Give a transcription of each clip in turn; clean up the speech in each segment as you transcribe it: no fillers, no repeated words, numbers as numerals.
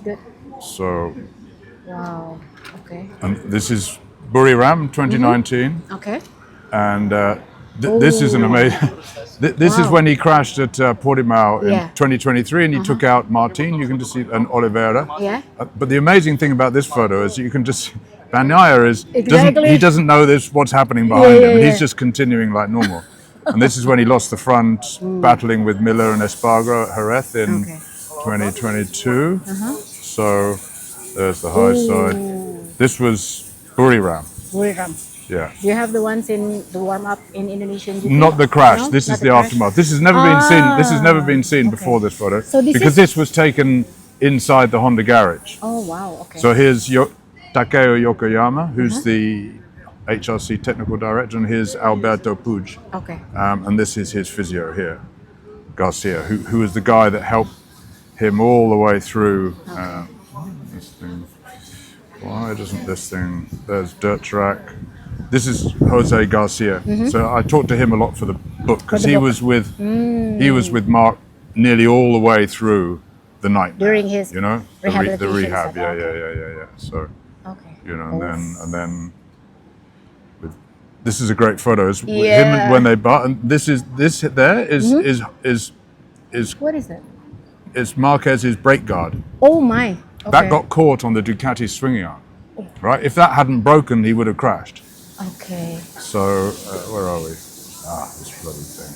good. So, Wow. Okay. and this is Buriram 2019, Okay. and this is an amazing. This is Wow. when he crashed at Portimao in Yeah. 2023, and he took out Martin. You can just see and Oliveira. Yeah. But the amazing thing about this photo is you can just Bagnaia is Exactly. he doesn't know this what's happening behind him, and he's just continuing like normal. And this is when he lost the front, battling with Miller and Espargaro at Jerez in Okay. 2022. So there's the high side. This was Buriram. Buriram. Yeah. Do you have the ones in the warm up in Indonesian GP? Not the crash. No? This Not is the crash? aftermath. This has never been seen. This has never been seen before this photo, So this because is- this was taken inside the Honda garage. Oh wow. Okay. So here's Takeo Yokoyama, who's the HRC technical director, and here's Alberto Puig. Okay. And this is his physio here, Garcia, who is the guy that helped him all the way through. This thing. Why doesn't this thing? There's dirt track. This is Jose Garcia. So I talked to him a lot for the book because he was with Mark nearly all the way through the night During his the rehabilitation rehab. stuff. Yeah. So Okay. and then with, this is a great photo. It's with him Yeah. when they and this is What is that? is Marquez's brake guard. Oh my. Okay. That got caught on the Ducati swinging arm, right? If that hadn't broken, he would have crashed. Okay. So where are we? This bloody thing.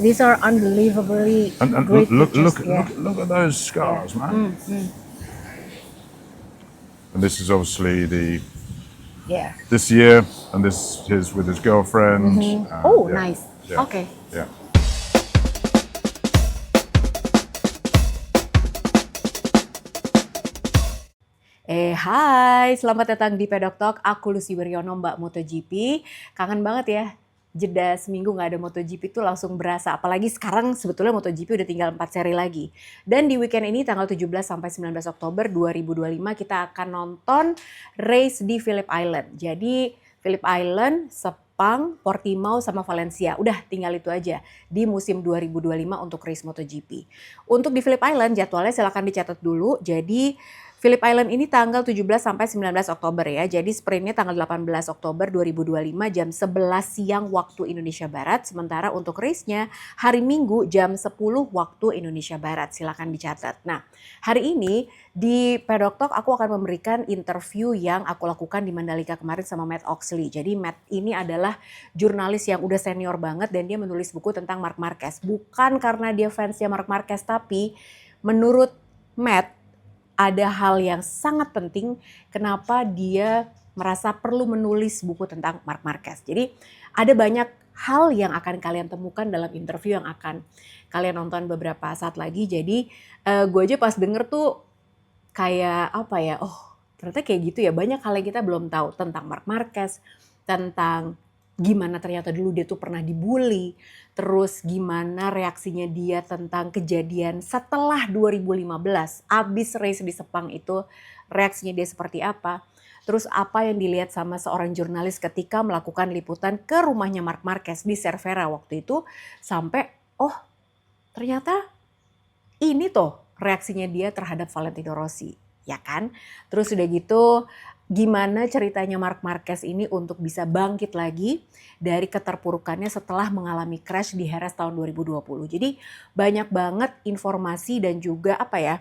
These are unbelievably And great look pictures. Yeah. look at those scars, man. And this is obviously Yeah. this year, and this is with his girlfriend. Oh, yeah, nice. yeah, Okay. Yeah. Hai, selamat datang di Pedok Talk. Aku Lucy Wiryono, Mbak MotoGP. Kangen banget ya, jeda seminggu nggak ada MotoGP tuh langsung berasa. Apalagi sekarang sebetulnya MotoGP udah tinggal 4 seri lagi. Dan di weekend ini tanggal 17 sampai 19 Oktober 2025 kita akan nonton race di Phillip Island. Jadi Phillip Island, Sepang, Portimao, sama Valencia. Udah tinggal itu aja di musim 2025 untuk race MotoGP. Untuk di Phillip Island jadwalnya silahkan dicatat dulu. Jadi Phillip Island ini tanggal 17 sampai 19 Oktober ya. Jadi sprintnya tanggal 18 Oktober 2025 jam 11 siang waktu Indonesia Barat. Sementara untuk race-nya hari Minggu jam 10 waktu Indonesia Barat. Silakan dicatat. Nah, hari ini di Pedok Talk aku akan memberikan interview yang aku lakukan di Mandalika kemarin sama Matt Oxley. Jadi Matt ini adalah jurnalis yang udah senior banget dan dia menulis buku tentang Marc Marquez. Bukan karena dia fansnya Marc Marquez, tapi menurut Matt ada hal yang sangat penting kenapa dia merasa perlu menulis buku tentang Marc Marquez. Jadi ada banyak hal yang akan kalian temukan dalam interview yang akan kalian nonton beberapa saat lagi. Jadi gue aja pas denger tuh kayak apa ya, oh ternyata kayak gitu ya. Banyak hal yang kita belum tahu tentang Marc Marquez, tentang gimana ternyata dulu dia tuh pernah dibully, terus gimana reaksinya dia tentang kejadian setelah 2015, abis race di Sepang itu reaksinya dia seperti apa. Terus apa yang dilihat sama seorang jurnalis ketika melakukan liputan ke rumahnya Marc Marquez di Cervera waktu itu. Sampai oh ternyata ini tuh reaksinya dia terhadap Valentino Rossi, ya kan? Terus udah gitu gimana ceritanya Marc Marquez ini untuk bisa bangkit lagi dari keterpurukannya setelah mengalami crash di Jerez tahun 2020. Jadi banyak banget informasi dan juga apa ya,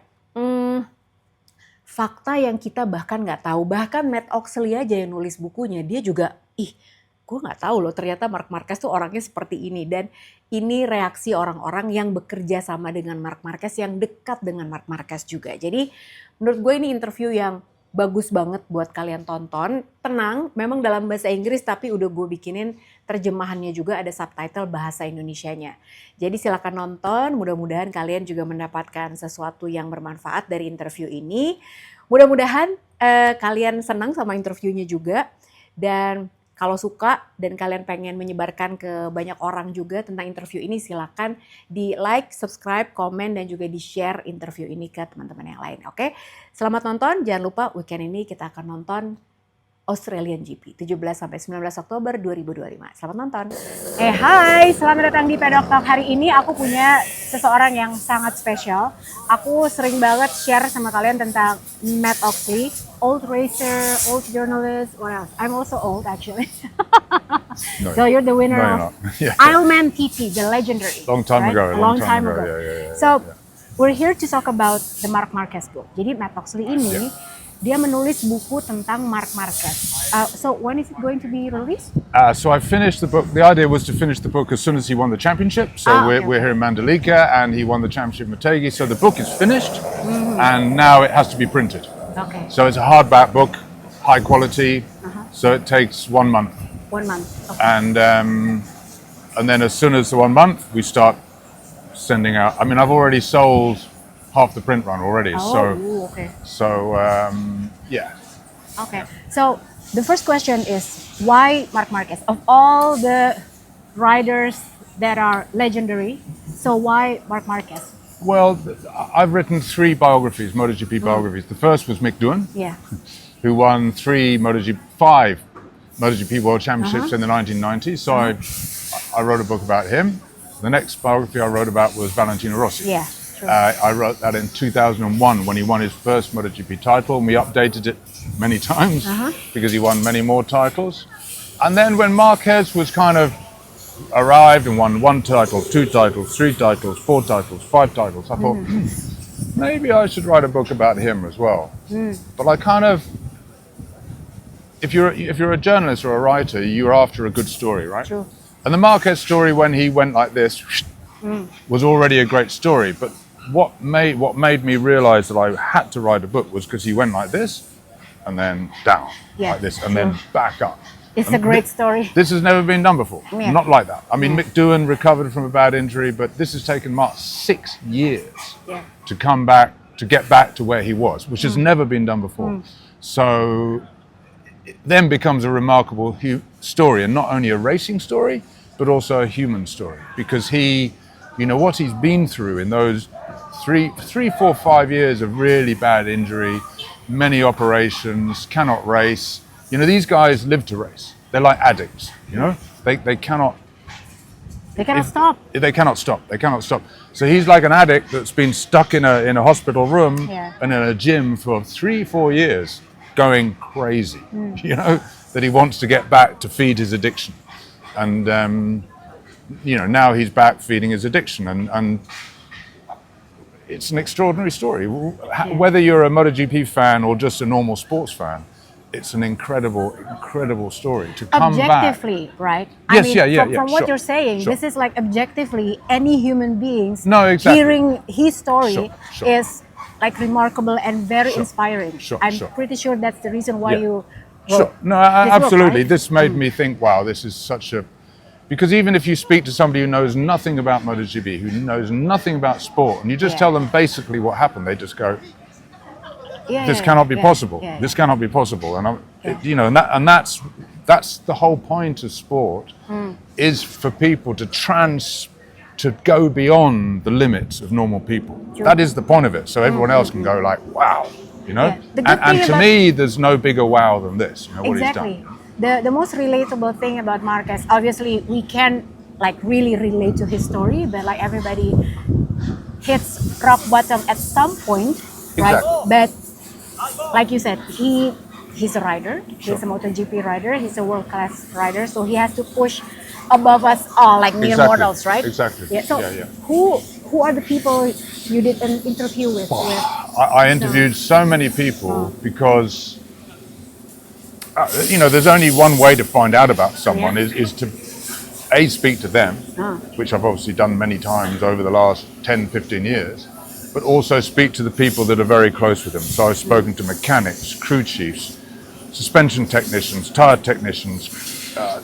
fakta yang kita bahkan nggak tahu. Bahkan Matt Oxley aja yang nulis bukunya, dia juga gue nggak tahu loh ternyata Marc Marquez tuh orangnya seperti ini. Dan ini reaksi orang-orang yang bekerja sama dengan Marc Marquez, yang dekat dengan Marc Marquez juga. Jadi menurut gue ini interview yang bagus banget buat kalian tonton. Tenang, memang dalam bahasa Inggris tapi udah gue bikinin terjemahannya juga, ada subtitle bahasa Indonesianya. Jadi silakan nonton, mudah-mudahan kalian juga mendapatkan sesuatu yang bermanfaat dari interview ini. Mudah-mudahan kalian senang sama interviewnya juga. Dan kalau suka dan kalian pengen menyebarkan ke banyak orang juga tentang interview ini, silakan di like, subscribe, komen, dan juga di share interview ini ke teman-teman yang lain. Oke, selamat nonton. Jangan lupa weekend ini kita akan nonton Australian GP 17-19 Oktober 2025. Selamat nonton. Hai, selamat datang di Pedok Talk. Hari ini aku punya seseorang yang sangat spesial. Aku sering banget share sama kalian tentang Matt Oxley, old racer, old journalist, what else? I'm also old actually. No, So you're the winner no, you're of not. Yeah. Ironman TT, the legendary. Long time ago. A long time ago. Yeah. So we're here to talk about the Marc Marquez book. Jadi Matt Oxley ini dia menulis buku tentang Marc Marquez. So when is it going to be released? So I finished the book. The idea was to finish the book as soon as he won the championship. So we're here in Mandalika, and he won the championship in Motegi. So the book is finished, and now it has to be printed. Okay. So it's a hardback book, high quality. So it takes 1 month. 1 month. Okay. And then as soon as the 1 month, we start sending out. I mean, I've already sold half the print run already. Okay. Yeah. Okay. So the first question is, why Marc Marquez? Of all the riders that are legendary, so why Marc Marquez? Well, I've written 3 biographies, MotoGP biographies. The first was Mick Doohan, Yeah. who won 5 MotoGP World Championships in the 1990s. So I wrote a book about him. The next biography I wrote about was Valentino Rossi. Yeah. True. I wrote that in 2001 when he won his first MotoGP title, and we updated it many times because he won many more titles. And then when Marquez was kind of arrived and won 1 title, 2 titles, 3 titles, 4 titles, 5 titles, I thought, maybe I should write a book about him as well. But I kind of, if you're a journalist or a writer, you're after a good story, right? True. And the Marquez story, when he went like this, was already a great story. But what made me realize that I had to write a book was because he went like this, and then down like this, and then back up. It's a great story. This has never been done before. Yeah. Not like that. I mean, Mick Doohan recovered from a bad injury, but this has taken Mark 6 years to come back, to get back to where he was, which has never been done before. So it then becomes a remarkable story, and not only a racing story, but also a human story, because he, what he's been through in those 3, 4, 5 years of really bad injury, many operations, cannot race. These guys live to race. They're like addicts. They cannot. They cannot stop. They cannot stop. They cannot stop. So he's like an addict that's been stuck in a hospital room and in a gym for 3, 4 years, going crazy. That he wants to get back to feed his addiction, and now he's back feeding his addiction, and it's an extraordinary story. Whether you're a MotoGP fan or just a normal sports fan, it's an incredible story to come objectively, back. Right? Yes, From what sure, you're saying, sure. this is like objectively any human beings exactly. hearing his story Sure. is like remarkable and very inspiring. I'm pretty sure that's the reason why you wrote No, this absolutely. book, right? This made me think, wow, this is such a... Because even if you speak to somebody who knows nothing about MotoGP, who knows nothing about sport, and you just tell them basically what happened, they just go, this cannot be possible. This cannot be possible. And and that's the whole point of sport, is for people to go beyond the limits of normal people. That is the point of it. So everyone else can go like, wow, And to me, there's no bigger wow than this. What he's done. The most relatable thing about Marquez, obviously, we can like really relate to his story, but like everybody hits rock bottom at some point, right? But like you said, he's a rider. He's a MotoGP rider. He's a world-class rider. So he has to push above us all, like mere mortals, right? Exactly. Yeah. So who are the people you did an interview with? I interviewed so many people because, there's only one way to find out about someone is to speak to them, which I've obviously done many times over the last 10, 15 years, but also speak to the people that are very close with him. So I've spoken to mechanics, crew chiefs, suspension technicians, tire technicians,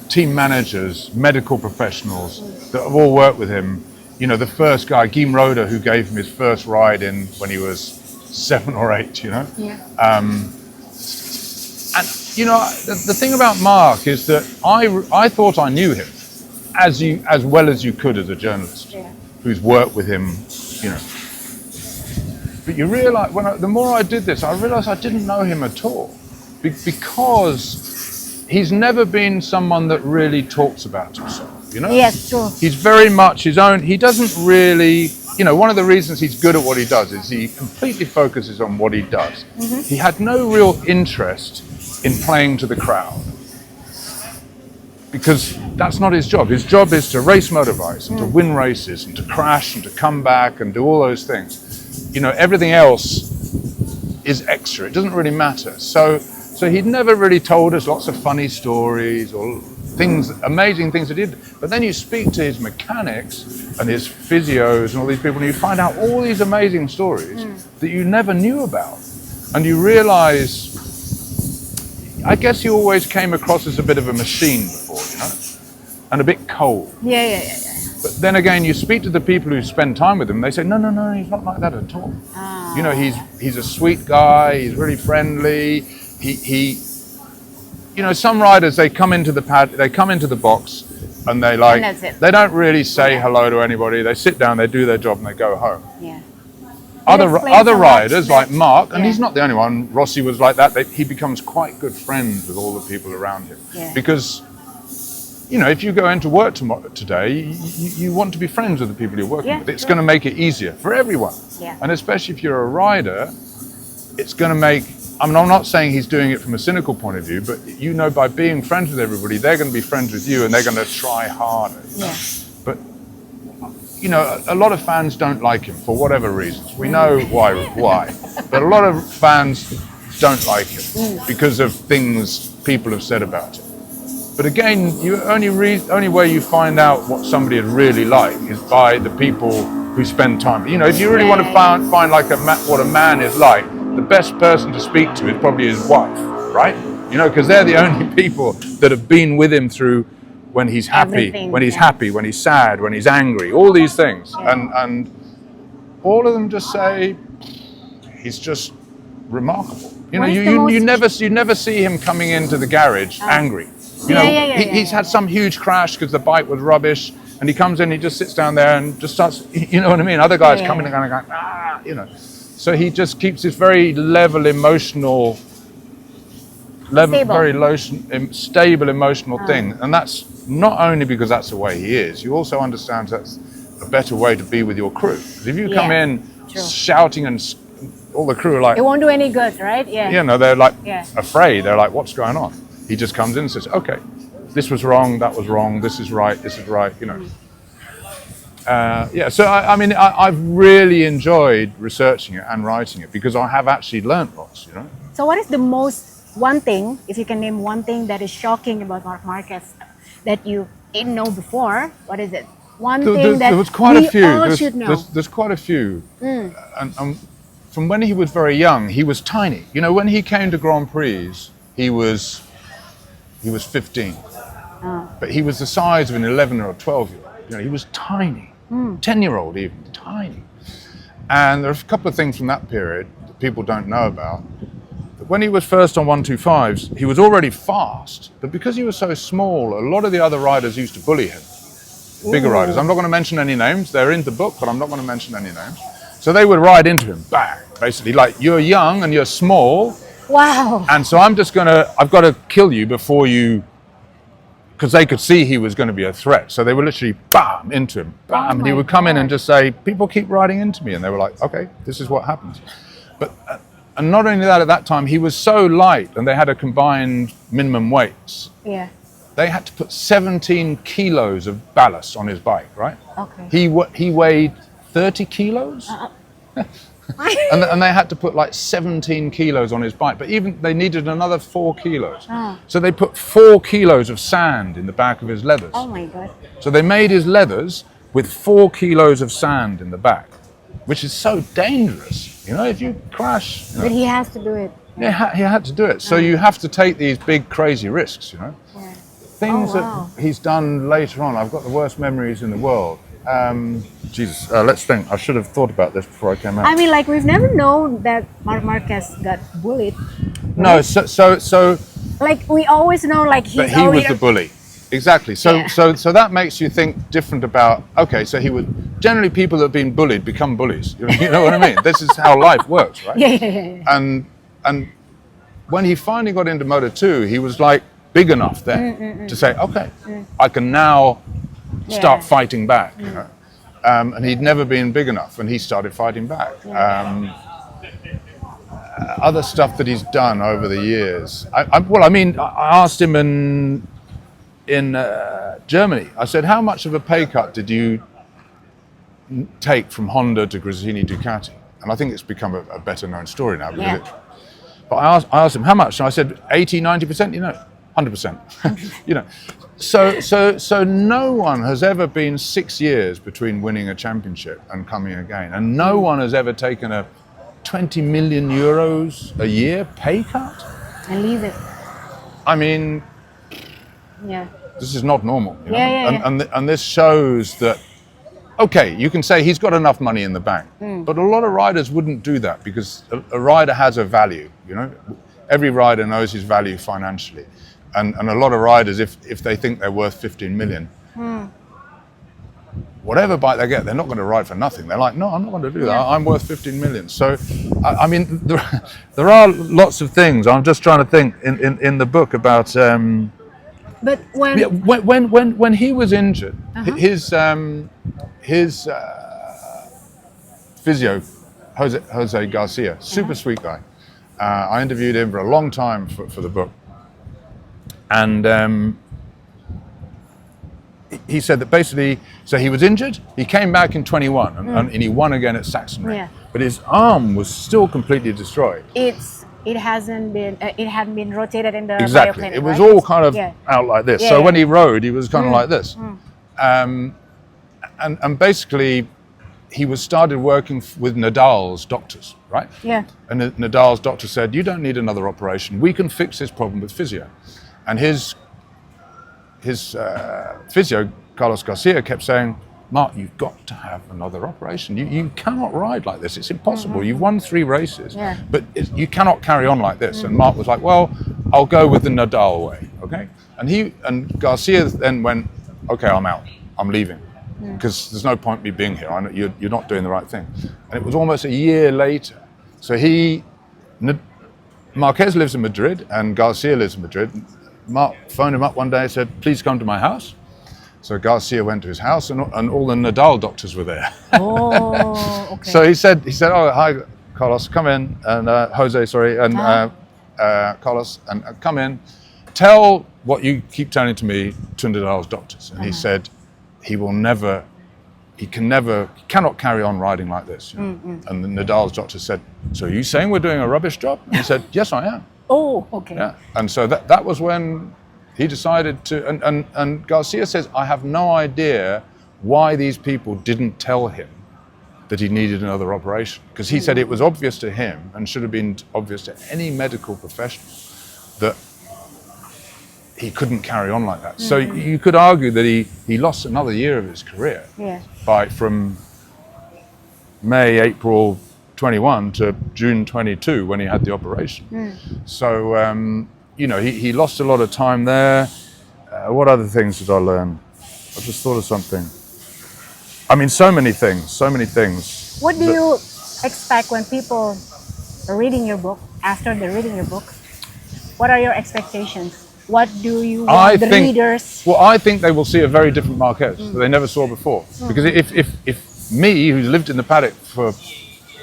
team managers, medical professionals that have all worked with him. The first guy, Guim Roda, who gave him his first ride in when he was 7 or 8, And the thing about Mark is that I thought I knew him as well as you could as a journalist who's worked with him, But you realise the more I did this, I realised I didn't know him at all. because he's never been someone that really talks about himself, you know? Yes, true. He's very much his own. He doesn't really, you know, one of the reasons he's good at what he does is he completely focuses on what he does. He had no real interest in playing to the crowd, because that's not his job. His job is to race motorbikes and to win races and to crash and to come back and do all those things. You know, everything else is extra. It doesn't really matter. So he'd never really told us lots of funny stories or things, amazing things he did. But then you speak to his mechanics and his physios and all these people, and you find out all these amazing stories that you never knew about. And you realize, I guess he always came across as a bit of a machine before, you know, and a bit cold. Yeah. But then again, you speak to the people who spend time with him, they say, no, he's not like that at all. You know, he's a sweet guy, he's really friendly. He you know, some riders, they come into the box and they like, And that's it. they don't really say hello to anybody. They sit down, they do their job and they go home. Yeah. Other explains so much riders that- like Mark, and yeah. he's not the only one, Rossi was like that, he becomes quite good friends with all the people around him. Yeah. Because, you know, if you go into work today, you want to be friends with the people you're working Yeah, with. It's sure. going to make it easier for everyone. Yeah. And especially if you're a rider, it's going to make, I mean, I'm not saying he's doing it from a cynical point of view, but you know, by being friends with everybody, they're going to be friends with you and they're going to try harder. Yeah. But, you know, a lot of fans don't like him for whatever reasons. We know why. But a lot of fans don't like him because of things people have said about him. But again, only way you find out what somebody is really like is by the people who spend time. You know, if you really want to find like what a man is like, the best person to speak to is probably his wife, right? You know, because they're the only people that have been with him through when he's happy, Everything, when he's yeah. happy, when he's sad, when he's angry, all these things. And all of them just say he's just remarkable. You know, What is the most- you never see him coming into the garage angry. You know, he's had some huge crash because the bike was rubbish, and he comes in, he just sits down there and just starts, you know what I mean? Other guys come in and kind of go, you know. So he just keeps this very level emotional, stable emotional thing. And that's not only because that's the way he is, you also understand that's a better way to be with your crew. 'Cause if you come in shouting and all the crew are like, It won't do any good, right? Yeah. you know, they're like Yeah. afraid. They're like, what's going on? He just comes in and says, okay, this was wrong, that was wrong, this is right, you know. So I mean, I've really enjoyed researching it and writing it because I have actually learnt lots, you know. So what is the one thing, if you can name one thing that is shocking about Marc Marquez that you didn't know before, what is it? One thing that there was quite we a few. all should know. There's quite a few. And from when he was very young, he was tiny. You know, when he came to Grand Prix, he was 15. But he was the size of an 11 or a 12-year-old. You know, he was tiny. 10-year-old even, tiny. And there's a couple of things from that period that people don't know about. When he was first on 125s, he was already fast, but because he was so small, a lot of the other riders used to bully him. Bigger riders. I'm not going to mention any names. They're in the book, but I'm not going to mention any names. So they would ride into him, bang, basically like, you're young and you're small, Wow. and so I've got to kill you before you, because they could see he was going to be a threat. So they would literally bam into him, bam, and he my would come in God. and just say, people keep riding into me. And they were like, okay, this is what happens. But, and not only that, at that time, he was so light and they had a combined minimum weights. Yeah. They had to put 17 kilos of ballast on his bike, right? Okay. He weighed 30 kilos. And they had to put like 17 kilos on his bike, but even they needed another 4 kilos. So they put 4 kilos of sand in the back of his leathers. Oh my God. So they made his leathers with 4 kilos of sand in the back, which is so dangerous. You know, if you crash, you know, But he has to do it. yeah, he had to do it. So you have to take these big, crazy risks, you know. Yeah. Things Oh, wow. that he's done later on. I've got the worst memories in the world. Let's think. I should have thought about this before I came out. I mean, like, we've never known that Marc Marquez got bullied. No, so Like, we always know, like, but he's he always was the bully. Exactly. So Yeah. so that makes you think different about. Okay, so he would generally people that have been bullied become bullies. You know what I mean? This is how life works, right? Yeah. And when he finally got into Moto2, he was like big enough then to say, okay, I can now start fighting back. You know? And he'd never been big enough, and he started fighting back. Other stuff that he's done over the years. I asked him in Germany. I said, how much of a pay cut did you take from Honda to Gresini Ducati? And I think it's become a better known story now. But I asked him how much, and I said 80, 90%, 100%. So no one has ever been 6 years between winning a championship and coming again, and no one has ever taken a 20 million euros a year pay cut. And leave it. I mean, this is not normal. And this shows that, okay, you can say he's got enough money in the bank, but a lot of riders wouldn't do that, because a rider has a value, Every rider knows his value financially. And a lot of riders, if they think they're worth 15 million, whatever bike they get, they're not going to ride for nothing. They're like, no, I'm not going to do that. I'm worth 15 million. So, I mean, there are lots of things. I'm just trying to think in the book about... But when he was injured, his physio, Jose Garcia, super sweet guy. I interviewed him for a long time for the book, and he said that basically, so he was injured. He came back in 21, and he won again at Sachsenring. But his arm was still completely destroyed. It hadn't been rotated in the exactly. bioclinic, It was right? all kind of out like this. So when he rode, he was kind of like this. And basically, he was started working with Nadal's doctors, right? Yeah. And Nadal's doctor said, you don't need another operation. We can fix this problem with physio. And his physio, Carlos Garcia, kept saying, Marc, you've got to have another operation. You cannot ride like this. It's impossible. You've won 3 races, but you cannot carry on like this. And Marc was like, well, I'll go with the Nadal way, okay? And Garcia then went, okay, I'm out. I'm leaving, because there's no point me being here. You're not doing the right thing. And it was almost a year later. So Marquez lives in Madrid, and Garcia lives in Madrid. Marc phoned him up one day and said, please come to my house. So Garcia went to his house, and all the Nadal doctors were there. Oh, okay. So he said, oh, hi, Carlos, come in, and Jose, sorry, and Carlos, and come in. Tell what you keep telling to me to Nadal's doctors. And he said, he cannot carry on riding like this. And the Nadal's doctor said, so are you saying we're doing a rubbish job? And he said, yes, I am. Oh, okay. Yeah. And so that was when he decided to, and Garcia says, I have no idea why these people didn't tell him that he needed another operation. Because he said it was obvious to him, and should have been obvious to any medical professional, that he couldn't carry on like that. So you could argue that he lost another year of his career from May, April 21 to June 22 when he had the operation. So, he lost a lot of time there. What other things did I learn? I just thought of something. I mean, so many things. What do you expect when people are reading your book, after they're reading your book? What are your expectations? What do you want the readers? Well, I think they will see a very different Marquez that they never saw before. Because if me, who's lived in the paddock for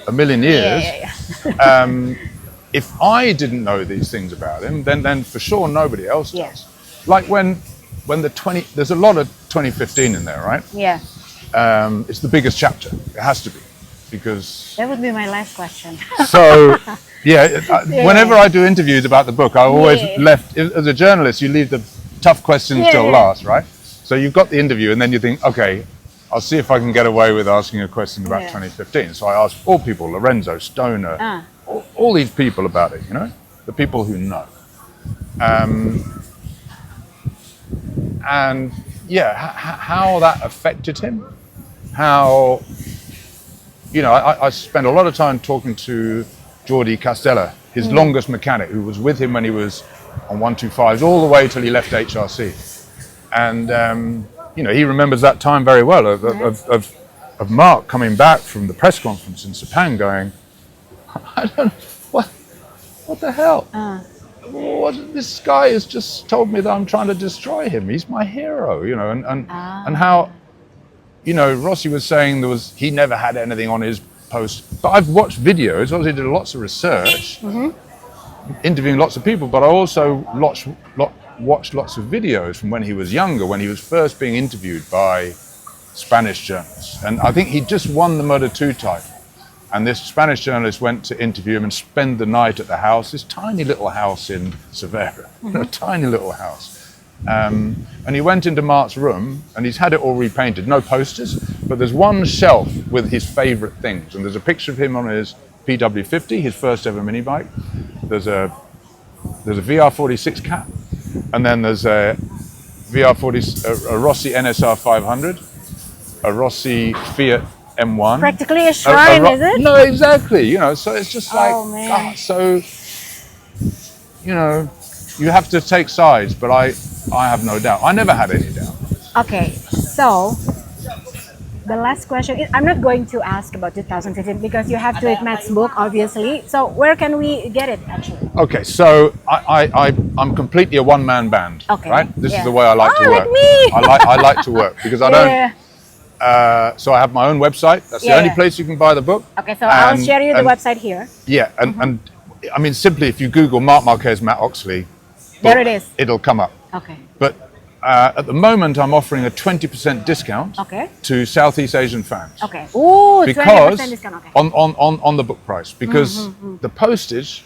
a million years, if I didn't know these things about him, then for sure nobody else does. Like when there's a lot of 2015 in there, right? Yeah. It's the biggest chapter. It has to be, because that would be my last question. So, whenever I do interviews about the book, I always as a journalist, you leave the tough questions till last, right? So you've got the interview, and then you think, okay, I'll see if I can get away with asking a question about 2015. So I asked all people, Lorenzo, Stoner, all these people about it, the people who know. And how that affected him, how, I spent a lot of time talking to Jordi Castella, his longest mechanic, who was with him when he was on 125s all the way till he left HRC. And, he remembers that time very well of Marc coming back from the press conference in Sepang going, I don't know, what the hell? well, this guy has just told me that I'm trying to destroy him. He's my hero, you know, and how, you know, Rossi was saying he never had anything on his post. But I've watched videos. Obviously, did lots of research, interviewing lots of people. But I also watched lots of videos from when he was younger, when he was first being interviewed by Spanish journalists. And I think he just won the Moto2 title. And this Spanish journalist went to interview him and spend the night at the house, this tiny little house in Cervera, a tiny little house. And he went into Mark's room, and he's had it all repainted, no posters, but there's one shelf with his favorite things. And there's a picture of him on his PW50, his first ever mini bike. There's a VR46 cap, and then there's a Rossi NSR 500, a Rossi Fiat M1. Practically a shrine, is it? No, exactly. You know, so it's just like, Oh, man. God, so, you know, you have to take sides, but I have no doubt. I never had any doubt. Okay, so the last question is, I'm not going to ask about 2015 because you have to read Matt's book, obviously. So where can we get it, actually? Okay, so I'm completely a one-man band. Okay, Right? This yeah. is the way I like to work. Like me! I like to work because I don't. Yeah. So I have my own website. That's the Yeah, only yeah. place you can buy the book. Okay, so I'll And- share you the and- website here. Yeah, and I mean, simply if you Google Marc Marquez, Matt Oxley, There it is. it'll come up. Okay. But at the moment, I'm offering a 20% discount Okay. to Southeast Asian fans. Okay. Ooh, 20% Because discount. Okay. on the book price, because the postage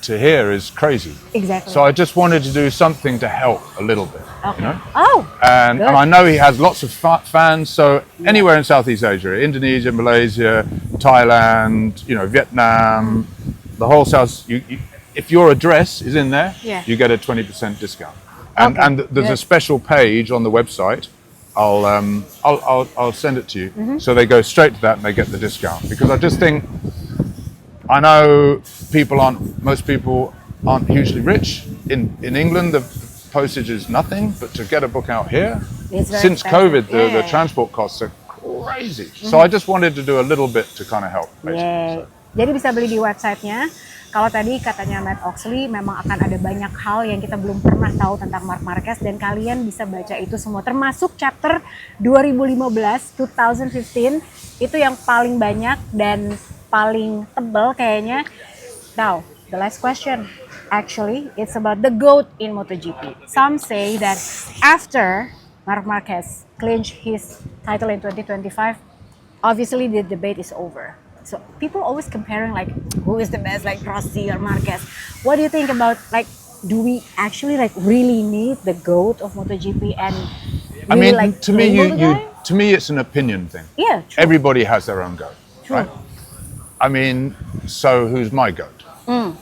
to here is crazy. Exactly. So I just wanted to do something to help a little bit, Okay. you know. Oh. And Good. I know he has lots of fans. So anywhere in Southeast Asia, Indonesia, Malaysia, Thailand, you know, Vietnam, the whole South. If your address is in there, Yeah. you get a 20% discount. And Okay, and there's a good. special page on the website. I'll send it to you. So they go straight to that and they get the discount, because I just think, I know most people aren't hugely rich. In England, the postage is nothing, but to get a book out here, It's very since expensive. COVID, the Yeah. transport costs are crazy. So I just wanted to do a little bit to kind of help, basically. Yeay. Jadi bisa beli di websitenya. Kalau tadi katanya Matt Oxley, memang akan ada banyak hal yang kita belum pernah tahu tentang Marc Marquez, dan kalian bisa baca itu semua, termasuk chapter 2015 itu yang paling banyak dan paling tebal kayaknya. Now, the last question, actually, it's about the GOAT in MotoGP. Some say that after Marc Marquez clinched his title in 2025, obviously the debate is over. So people always comparing, like, who is the best, like Rossi or Marquez. What do you think about, like, do we actually like really need the GOAT of MotoGP? And I really, mean, like, to me, label the guy? to me, it's an opinion thing. Yeah, true. Everybody has their own goat, True. right? I mean, so who's my goat? Mm.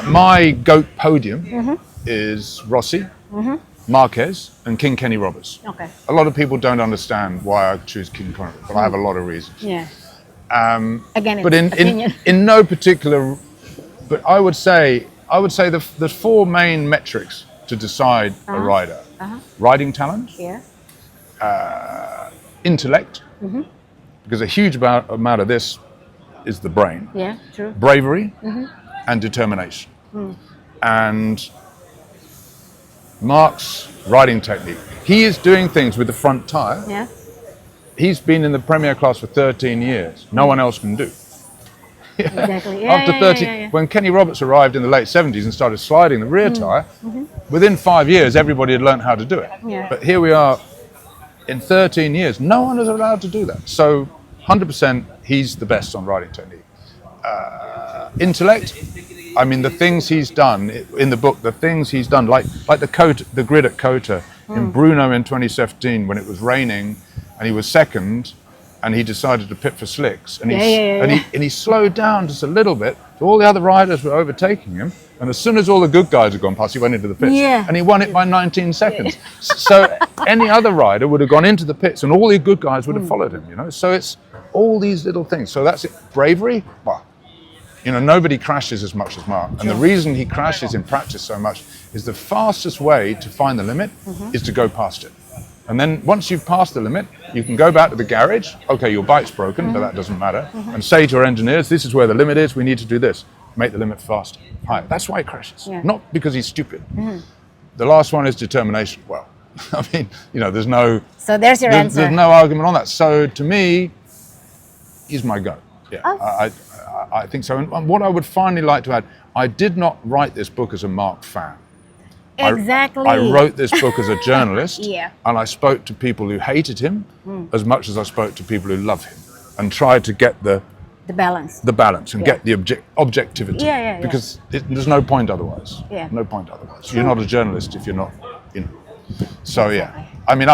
My goat podium Mm-hmm. is Rossi, Marquez, and King Kenny Roberts. Okay. A lot of people don't understand why I choose King Kenny, but I have a lot of reasons. Yeah. Again, But it's opinion. in no particular, but I would say the four main metrics to decide a rider: riding talent, Yeah. intellect, because a huge amount of this is the brain, Yeah. True. bravery, and determination. And Mark's riding technique, he is doing things with the front tire. Yeah. He's been in the Premier class for 13 years. No one else can do. Exactly. Yeah, After yeah, 30, yeah, yeah. when Kenny Roberts arrived in the late 70s and started sliding the rear tire, within 5 years, everybody had learned how to do it. Yeah. But here we are in 13 years, no one is allowed to do that. So 100% he's the best on riding technique. Intellect, I mean, the things he's done in the book, the things he's done, like the grid at Kota in Brno in 2017 when it was raining and he was second and he decided to pit for slicks and he slowed down just a little bit. So all the other riders were overtaking him, and as soon as all the good guys had gone past, he went into the pits. Yeah. And he won it by 19 seconds. So any other rider would have gone into the pits and all the good guys would have followed him, you know. So it's all these little things. So that's it. Bravery, well, you know, nobody crashes as much as Mark. And the reason he crashes in practice so much is the fastest way to find the limit is to go past it. And then once you've passed the limit, you can go back to the garage. Okay, your bike's broken, but that doesn't matter. And say to your engineers, this is where the limit is. We need to do this. make the limit faster, higher. That's why he crashes, Yeah. not because he's stupid. The last one is determination. Well, I mean, there's no So there's your answer. there's no argument on that. So to me, he's my go. Yeah, Oh. I think so. And what I would finally like to add, I did not write this book as a Mark fan. Exactly. I wrote this book as a journalist, Yeah. and I spoke to people who hated him as much as I spoke to people who love him, and tried to get the balance. balance and Yeah. get the objectivity. Yeah. Because there's no point otherwise. Yeah. No point otherwise. You're not a journalist if you're not, So yeah, Exactly. I mean,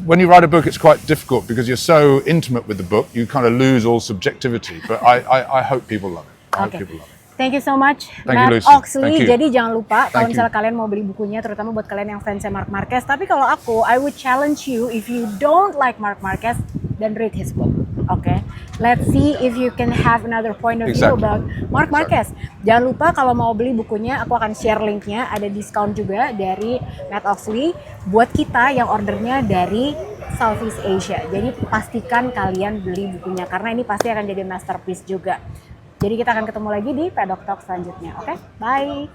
when you write a book, it's quite difficult because you're so intimate with the book, you kind of lose all subjectivity. But I hope people love it. I hope Okay. people love it. Thank you so much, Thank you, Matt Lucy. Oxley. Thank you. Jadi jangan lupa kalau Thank misalnya you. kalian mau beli bukunya, terutama buat kalian yang fansnya Mark Marquez. Tapi kalau aku, I would challenge you if you don't like Mark Marquez, then read his book. Okay, let's see if you can have another point of view Exactly. about Mark Marquez. Jangan lupa kalau mau beli bukunya, aku akan share linknya. Ada diskon juga dari Matt Oxley buat kita yang ordernya dari Southeast Asia. Jadi pastikan kalian beli bukunya karena ini pasti akan jadi masterpiece juga. Jadi kita akan ketemu lagi di Pedok Talk selanjutnya. Oke, bye.